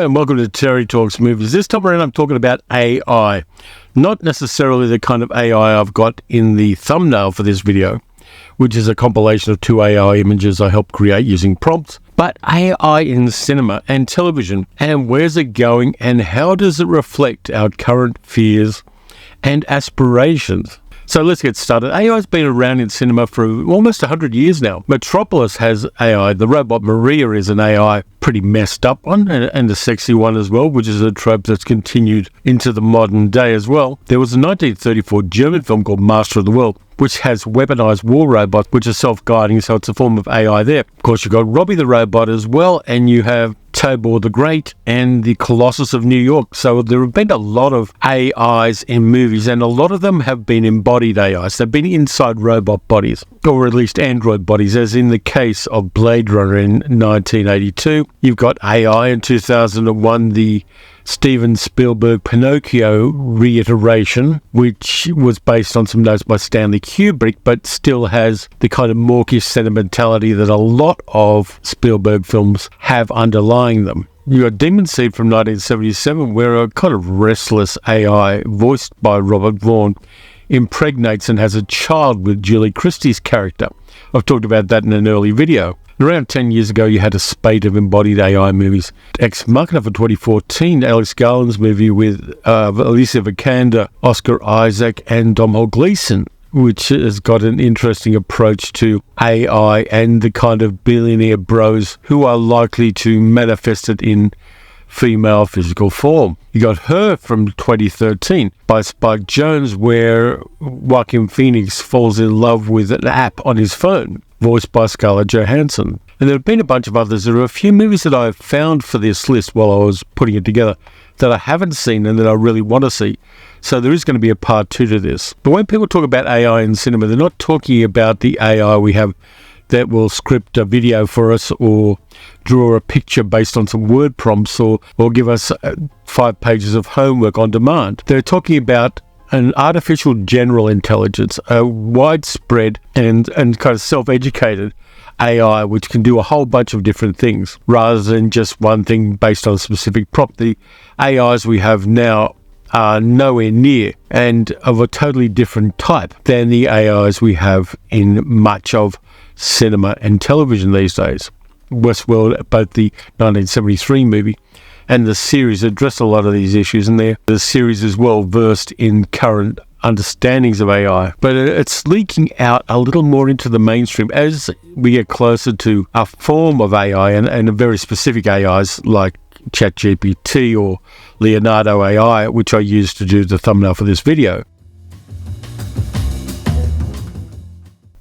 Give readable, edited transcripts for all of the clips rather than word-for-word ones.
and welcome to Terry Talks Movies. This time around I'm talking about AI. Not necessarily the kind of AI I've got in the thumbnail for this video, which is a compilation of two AI images I helped create using prompts, but AI in cinema and television, and where's it going and how does it reflect our current fears and aspirations. So let's get started. AI has been around in cinema for almost 100 years now. Metropolis has AI. The robot Maria is an AI, pretty messed up one, and a sexy one as well, which is a trope that's continued into the modern day as well. There was a 1934 German film called Master of the World, which has weaponized war robots, which are self-guiding, so it's a form of AI there. Of course, you've got Robbie the Robot as well, and you have Tobor the Great and the Colossus of New York. So there have been a lot of AIs in movies, and a lot of them have been embodied AIs. They've been inside robot bodies, or at least android bodies, as in the case of Blade Runner in 1982. You've got AI in 2001, the Steven Spielberg Pinocchio reiteration, which was based on some notes by Stanley Kubrick, but still has the kind of mawkish sentimentality that a lot of Spielberg films have underlying them. You got Demon Seed from 1977, where a kind of restless AI, voiced by Robert Vaughn, impregnates and has a child with Julie Christie's character. I've talked about that in an early video. Around 10 years ago, you had a spate of embodied AI movies. Ex Machina for 2014, Alex Garland's movie with Alicia Vikander, Oscar Isaac, and Domhnall Gleeson, which has got an interesting approach to AI and the kind of billionaire bros who are likely to manifest it in female physical form. You got Her from 2013 by Spike Jonze, where Joaquin Phoenix falls in love with an app on his phone, voiced by Scarlett Johansson. And there have been a bunch of others. There are a few movies that I've found for this list while I was putting it together that I haven't seen and that I really want to see. So there is going to be a part 2 to this. But when people talk about AI in cinema, they're not talking about the AI we have that will script a video for us or draw a picture based on some word prompts or give us 5 pages of homework on demand. They're talking about an artificial general intelligence, a widespread and kind of self-educated AI which can do a whole bunch of different things rather than just one thing based on a specific prompt. The AIs we have now are nowhere near and of a totally different type than the AIs we have in much of cinema and television these days. Westworld, both the 1973 movie and the series, address a lot of these issues, and the series is well versed in current understandings of AI, but it's leaking out a little more into the mainstream as we get closer to a form of AI and a very specific AIs like ChatGPT or Leonardo.ai, which I used to do the thumbnail for this video.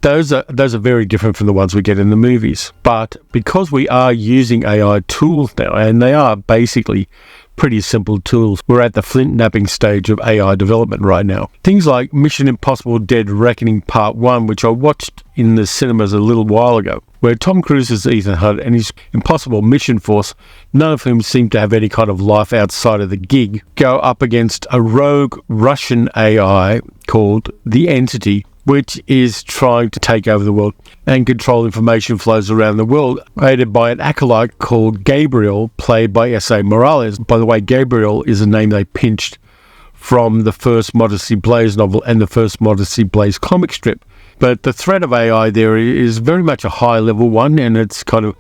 Those are very different from the ones we get in the movies. But because we are using AI tools now, and they are basically pretty simple tools, we're at the flint-knapping stage of AI development right now. Things like Mission Impossible Dead Reckoning Part 1, which I watched in the cinemas a little while ago, where Tom Cruise is Ethan Hunt and his Impossible Mission Force, none of whom seem to have any kind of life outside of the gig, go up against a rogue Russian AI called The Entity, which is trying to take over the world and control information flows around the world, aided by an acolyte called Gabriel, played by S.A. Morales. By the way, Gabriel is a name they pinched from the first Modesty Blaise novel and the first Modesty Blaise comic strip. But the threat of AI there is very much a high-level one, and it's kind of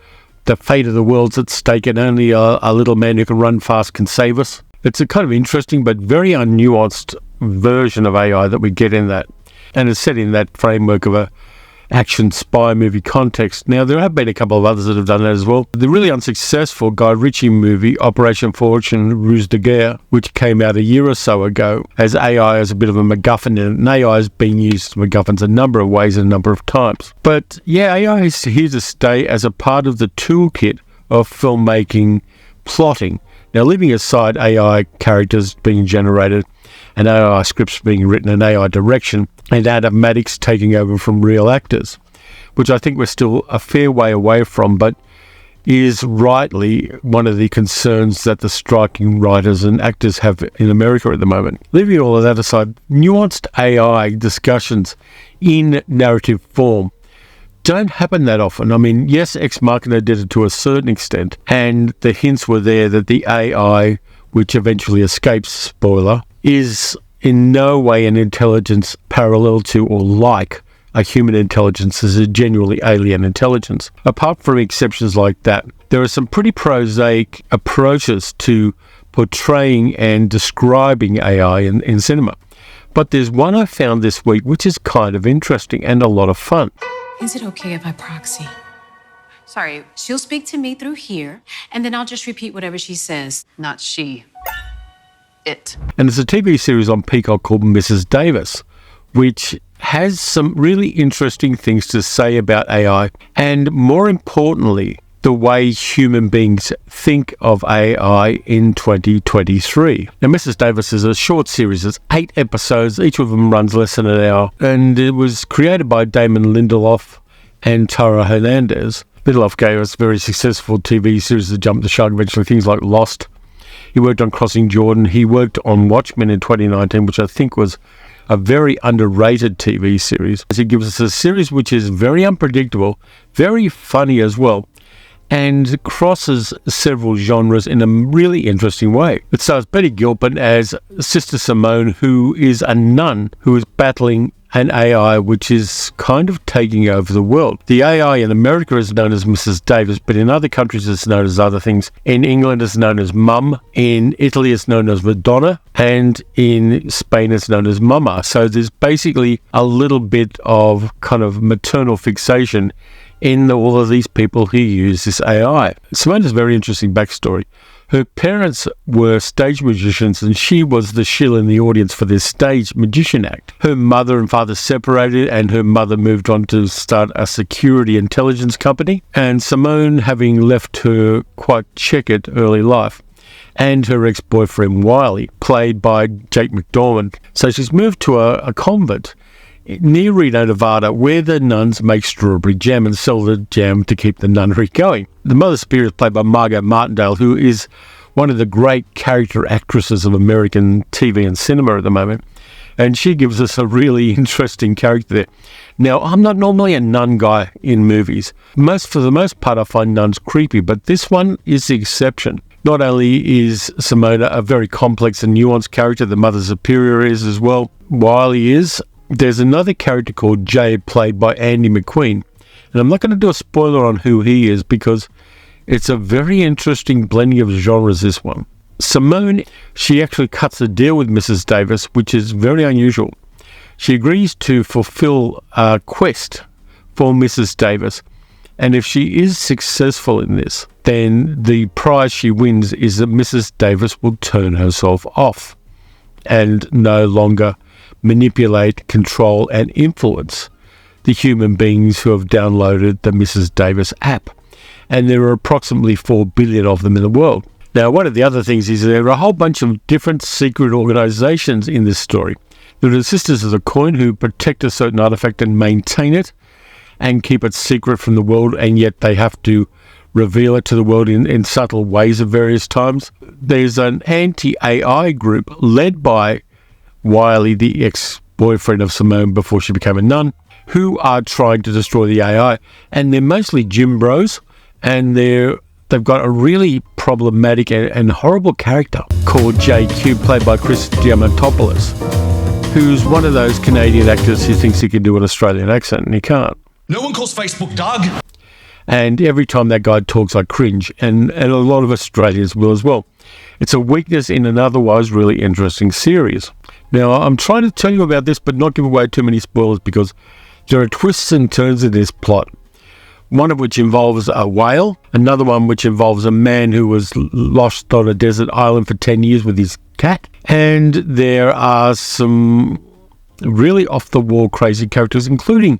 the fate of the world's at stake, and only a little man who can run fast can save us. It's a kind of interesting but very unnuanced version of AI that we get in that. And it's set in that framework of a action spy movie context. Now, there have been a couple of others that have done that as well. The really unsuccessful Guy Ritchie movie, Operation Fortune Ruse de Guerre, which came out a year or so ago, has AI as a bit of a MacGuffin in it. And AI has been used as MacGuffins a number of ways and a number of times. But yeah, AI is here to stay as a part of the toolkit of filmmaking plotting. Now, leaving aside AI characters being generated and AI scripts being written and AI direction and animatics taking over from real actors, which I think we're still a fair way away from, but is rightly one of the concerns that the striking writers and actors have in America at the moment. Leaving all of that aside, nuanced AI discussions in narrative form don't happen that often. I mean, yes, Ex Machina did it to a certain extent, and the hints were there that the AI, which eventually escapes, spoiler, is in no way an intelligence parallel to or like a human intelligence as a genuinely alien intelligence. Apart from exceptions like that, there are some pretty prosaic approaches to portraying and describing AI in cinema. But there's one I found this week which is kind of interesting and a lot of fun. Is it okay if I proxy? Sorry, she'll speak to me through here, and then I'll just repeat whatever she says. Not she. It. And it's a TV series on Peacock called Mrs. Davis, which has some really interesting things to say about AI, and more importantly, the way human beings think of AI in 2023. Now, Mrs. Davis is a short series. It's 8 episodes. Each of them runs less than an hour. And it was created by Damon Lindelof and Tara Hernandez. Lindelof gave us very successful TV series that jumped the shark eventually, things like Lost. He worked on Crossing Jordan. He worked on Watchmen in 2019, which I think was a very underrated TV series. He gives us a series which is very unpredictable, very funny as well, and crosses several genres in a really interesting way. It stars Betty Gilpin as Sister Simone, who is a nun who is battling an AI which is kind of taking over the world. The AI in America is known as Mrs. Davis, but in other countries it's known as other things. In England it's known as Mum, in Italy it's known as Madonna, and in Spain it's known as Mama. So there's basically a little bit of kind of maternal fixation in all of these people who use this AI. Simone has a very interesting backstory. Her parents were stage magicians, and she was the shill in the audience for this stage magician act. Her mother and father separated, and her mother moved on to start a security intelligence company. And Simone, having left her quite checkered early life, and her ex-boyfriend Wiley, played by Jake McDormand. So she's moved to a convent near Reno, Nevada, where the nuns make strawberry jam and sell the jam to keep the nunnery going. The Mother Superior is played by Margot Martindale, who is one of the great character actresses of American TV and cinema at the moment. And she gives us a really interesting character there. Now, I'm not normally a nun guy in movies. For the most part, I find nuns creepy, but this one is the exception. Not only is Simona a very complex and nuanced character, the Mother Superior is as well. Wiley is. There's another character called Jay, played by Andy McQueen. And I'm not going to do a spoiler on who he is because it's a very interesting blending of genres, this one. Simone, she actually cuts a deal with Mrs. Davis, which is very unusual. She agrees to fulfill a quest for Mrs. Davis. And if she is successful in this, then the prize she wins is that Mrs. Davis will turn herself off and no longer manipulate, control, and influence the human beings who have downloaded the Mrs. Davis app. And there are approximately 4 billion of them in the world. Now, one of the other things is there are a whole bunch of different secret organizations in this story. There are the Sisters of the Coin, who protect a certain artifact and maintain it and keep it secret from the world, and yet they have to reveal it to the world in subtle ways at various times. There's an anti-AI group led by Wiley, the ex-boyfriend of Simone before she became a nun, who are trying to destroy the AI. And they're mostly gym bros, and they've got a really problematic and horrible character called JQ, played by Chris Diamantopoulos, who's one of those Canadian actors who thinks he can do an Australian accent, and he can't. No one calls Facebook dog. And every time that guy talks, I cringe, and a lot of Australians will as well. It's a weakness in an otherwise really interesting series. Now, I'm trying to tell you about this, but not give away too many spoilers, because there are twists and turns in this plot. One of which involves a whale, another one which involves a man who was lost on a desert island for 10 years with his cat, and there are some really off-the-wall crazy characters, including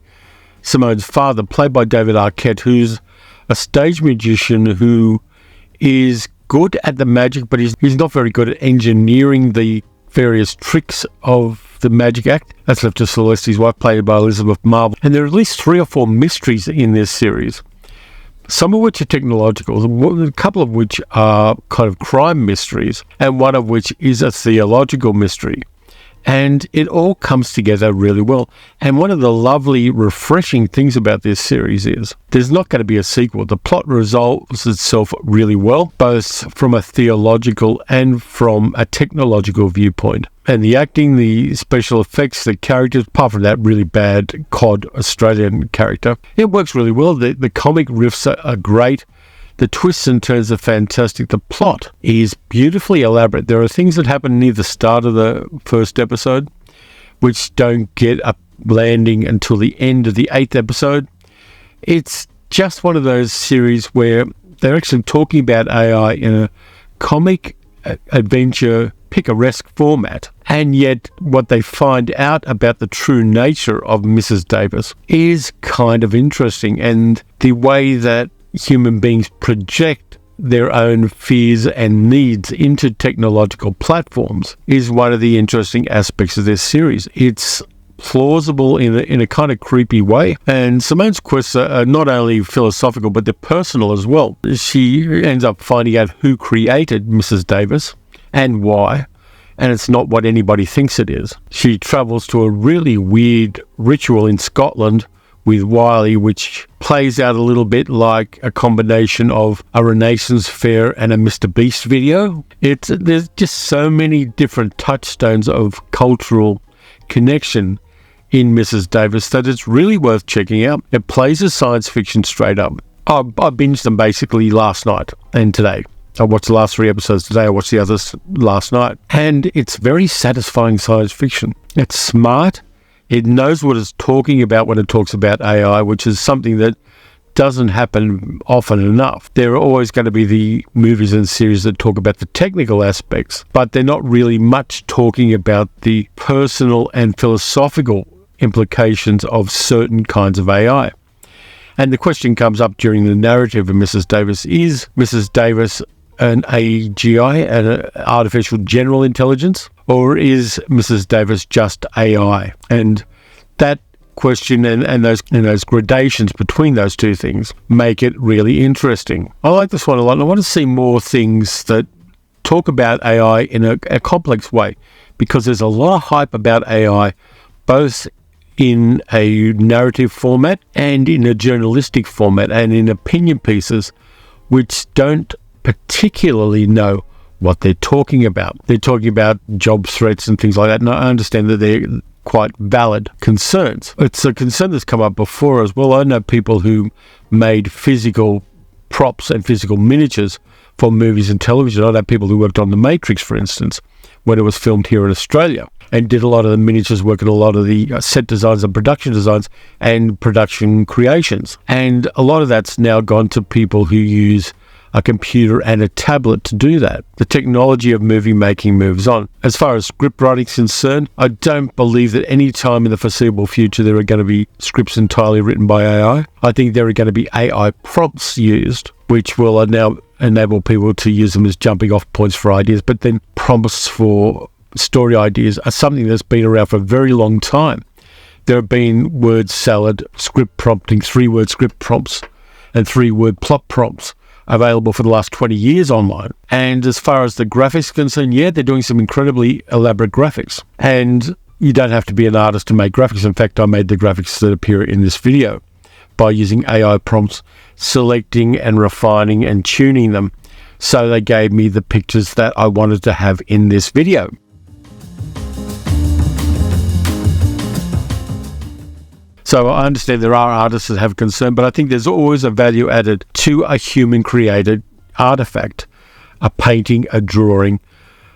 Simone's father, played by David Arquette, who's a stage magician who is good at the magic, but he's not very good at engineering the various tricks of the magic act. That's left to Celeste's wife, played by Elizabeth Marvel. And there are at least 3 or 4 mysteries in this series, some of which are technological, a couple of which are kind of crime mysteries, and one of which is a theological mystery. And it all comes together really well. And one of the lovely, refreshing things about this series is there's not going to be a sequel. The plot resolves itself really well, both from a theological and from a technological viewpoint. And the acting, the special effects, the characters, apart from that really bad COD Australian character, it works really well. The comic riffs are great. The twists and turns are fantastic. The plot is beautifully elaborate. There are things that happen near the start of the first episode which don't get a landing until the end of the 8th episode. It's just one of those series where they're actually talking about AI in a comic adventure picaresque format, and yet what they find out about the true nature of Mrs. Davis is kind of interesting, and the way that human beings project their own fears and needs into technological platforms is one of the interesting aspects of this series. It's plausible in a kind of creepy way, and Simone's quests are not only philosophical but they're personal as well. She ends up finding out who created Mrs. Davis and why, and it's not what anybody thinks it is. She travels to a really weird ritual in Scotland with Wiley, which plays out a little bit like a combination of a Renaissance fair and a Mr. Beast video. There's just so many different touchstones of cultural connection in Mrs. Davis that it's really worth checking out. It plays as science fiction straight up. I binged them basically last night and today. I watched the last 3 episodes today. I watched the others last night. And it's very satisfying science fiction. It's smart. It knows what it's talking about when it talks about AI, which is something that doesn't happen often enough. There are always going to be the movies and series that talk about the technical aspects, but they're not really much talking about the personal and philosophical implications of certain kinds of AI. And the question comes up during the narrative of Mrs. Davis, is Mrs. Davis an AGI, an artificial general intelligence, or is Mrs. Davis just AI? And that question and those gradations between those two things make it really interesting. I like this one a lot, and I want to see more things that talk about AI in a complex way, because there's a lot of hype about AI, both in a narrative format and in a journalistic format and in opinion pieces, which don't particularly know what they're talking about. They're talking about job threats and things like that, and I understand that they're quite valid concerns. It's a concern that's come up before as well. I know people who made physical props and physical miniatures for movies and television. I know people who worked on The Matrix, for instance, when it was filmed here in Australia, and did a lot of the miniatures work and a lot of the set designs and production designs and production creations. And a lot of that's now gone to people who use a computer and a tablet to do that. The technology of movie making moves on. As far as script writing is concerned, I don't believe that any time in the foreseeable future there are going to be scripts entirely written by AI. I think there are going to be AI prompts used, which will now enable people to use them as jumping off points for ideas, but then prompts for story ideas are something that's been around for a very long time. There have been word salad, script prompting, 3-word script prompts, and 3-word plot prompts available for the last 20 years online. And as far as the graphics are concerned, yeah, they're doing some incredibly elaborate graphics. And you don't have to be an artist to make graphics. In fact, I made the graphics that appear in this video by using AI prompts, selecting and refining and tuning them, so they gave me the pictures that I wanted to have in this video. So I understand there are artists that have concern, but I think there's always a value added to a human-created artifact, a painting, a drawing,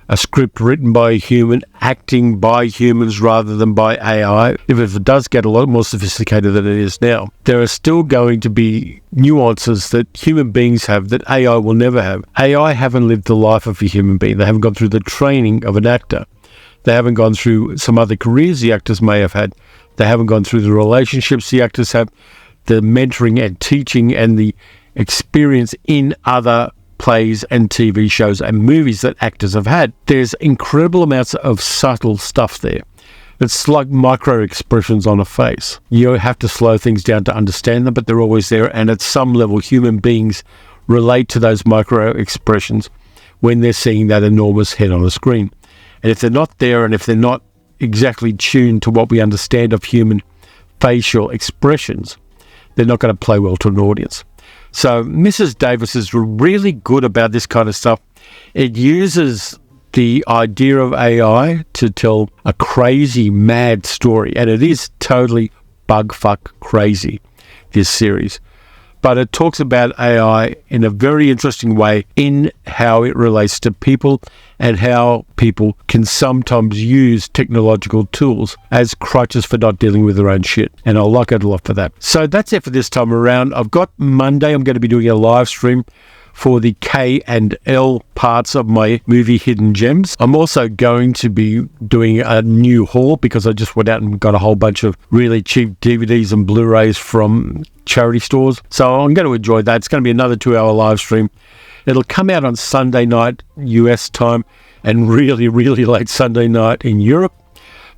a script written by a human, acting by humans rather than by AI. If it does get a lot more sophisticated than it is now, there are still going to be nuances that human beings have that AI will never have. AI haven't lived the life of a human being. They haven't gone through the training of an actor. They haven't gone through some other careers the actors may have had. They haven't gone through the relationships the actors have, the mentoring and teaching and the experience in other plays and TV shows and movies that actors have had. There's incredible amounts of subtle stuff there. It's like micro expressions on a face. You have to slow things down to understand them, but they're always there. And at some level, human beings relate to those micro expressions when they're seeing that enormous head on the screen. And if they're not there, and if they're not exactly tuned to what we understand of human facial expressions, they're not going to play well to an audience. So Mrs. Davis is really good about this kind of stuff. It uses the idea of AI to tell a crazy, mad story, and it is totally bugfuck crazy, this series. But it talks about AI in a very interesting way in how it relates to people and how people can sometimes use technological tools as crutches for not dealing with their own shit. And I like it a lot for that. So that's it for this time around. I've got Monday, I'm going to be doing a live stream for the K and L parts of my movie Hidden Gems. I'm also going to be doing a new haul because I just went out and got a whole bunch of really cheap DVDs and Blu-rays from charity stores. So I'm going to enjoy that. It's going to be another 2-hour live stream. It'll come out on Sunday night US time and really, really late Sunday night in Europe.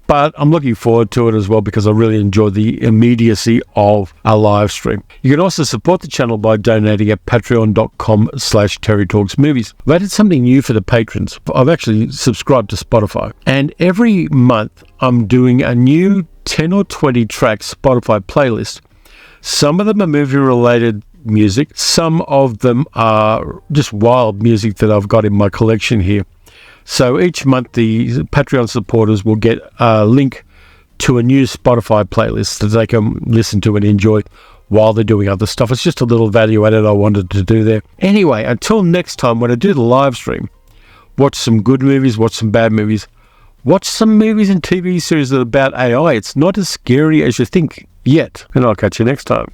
But I'm looking forward to it as well because I really enjoy the immediacy of a live stream. You can also support the channel by donating at patreon.com/TerryTalksMovies. I've added something new for the patrons. I've actually subscribed to Spotify. And every month I'm doing a new 10 or 20 track Spotify playlist. Some of them are movie-related music. Some of them are just wild music that I've got in my collection here. So each month, the Patreon supporters will get a link to a new Spotify playlist that they can listen to and enjoy while they're doing other stuff. It's just a little value added I wanted to do there. Anyway, until next time, when I do the live stream, watch some good movies, watch some bad movies, watch some movies and TV series that are about AI. It's not as scary as you think yet. And I'll catch you next time.